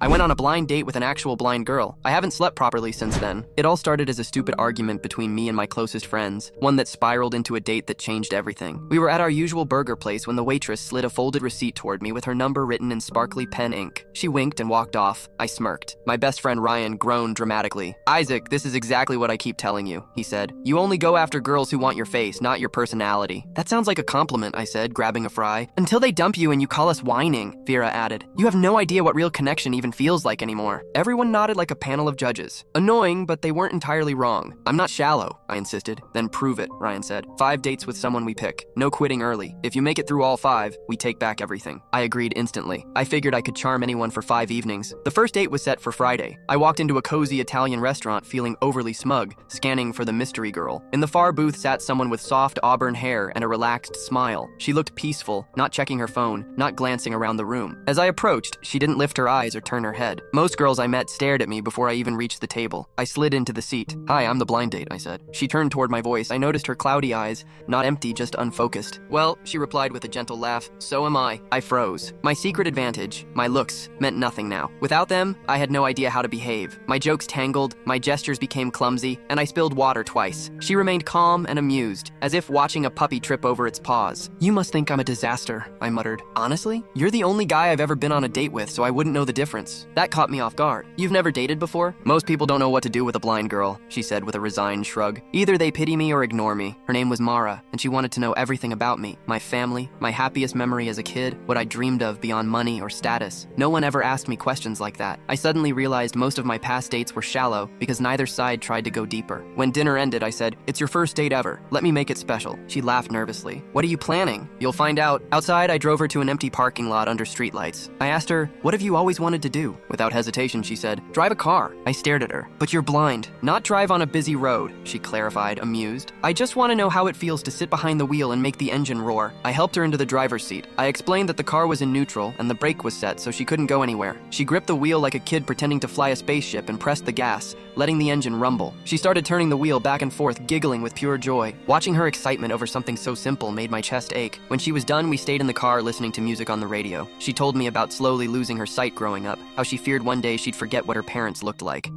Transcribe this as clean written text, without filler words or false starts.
I went on a blind date with an actual blind girl. I haven't slept properly since then. It all started as a stupid argument between me and my closest friends, one that spiraled into a date that changed everything. We were at our usual burger place when the waitress slid a folded receipt toward me with her number written in sparkly pen ink. She winked and walked off. I smirked. My best friend Ryan groaned dramatically. "Isaac, this is exactly what I keep telling you," he said. "You only go after girls who want your face, not your personality." "That sounds like a compliment," I said, grabbing a fry. "Until they dump you and you call us whining," Vera added. "You have no idea what real connection even feels like anymore." Everyone nodded like a panel of judges. Annoying, but they weren't entirely wrong. "I'm not shallow," I insisted. "Then prove it," Ryan said. "5 dates with someone we pick. No quitting early. If you make it through all 5, we take back everything." I agreed instantly. I figured I could charm anyone for 5 evenings. The first date was set for Friday. I walked into a cozy Italian restaurant feeling overly smug, scanning for the mystery girl. In the far booth sat someone with soft auburn hair and a relaxed smile. She looked peaceful, not checking her phone, not glancing around the room. As I approached, she didn't lift her eyes or turn her head. Most girls I met stared at me before I even reached the table. I slid into the seat. "Hi, I'm the blind date," I said. She turned toward my voice. I noticed her cloudy eyes, not empty, just unfocused. "Well," she replied with a gentle laugh, "so am I." I froze. My secret advantage, my looks, meant nothing now. Without them, I had no idea how to behave. My jokes tangled, my gestures became clumsy, and I spilled water twice. She remained calm and amused, as if watching a puppy trip over its paws. "You must think I'm a disaster," I muttered. "Honestly, you're the only guy I've ever been on a date with, so I wouldn't know the difference." That caught me off guard. "You've never dated before?" "Most people don't know what to do with a blind girl," she said with a resigned shrug. "Either they pity me or ignore me." Her name was Mara, and she wanted to know everything about me, my family, my happiest memory as a kid, what I dreamed of beyond money or status. No one ever asked me questions like that. I suddenly realized most of my past dates were shallow because neither side tried to go deeper. When dinner ended, I said, "It's your first date ever. Let me make it special." She laughed nervously. "What are you planning?" "You'll find out." Outside, I drove her to an empty parking lot under streetlights. I asked her, "What have you always wanted to do?" Without hesitation, she said, "Drive a car." I stared at her. "But you're blind." "Not drive on a busy road," she clarified, amused. "I just want to know how it feels to sit behind the wheel and make the engine roar." I helped her into the driver's seat. I explained that the car was in neutral and the brake was set so she couldn't go anywhere. She gripped the wheel like a kid pretending to fly a spaceship and pressed the gas, letting the engine rumble. She started turning the wheel back and forth, giggling with pure joy. Watching her excitement over something so simple made my chest ache. When she was done, we stayed in the car listening to music on the radio. She told me about slowly losing her sight growing up, how she feared one day she'd forget what her parents looked like.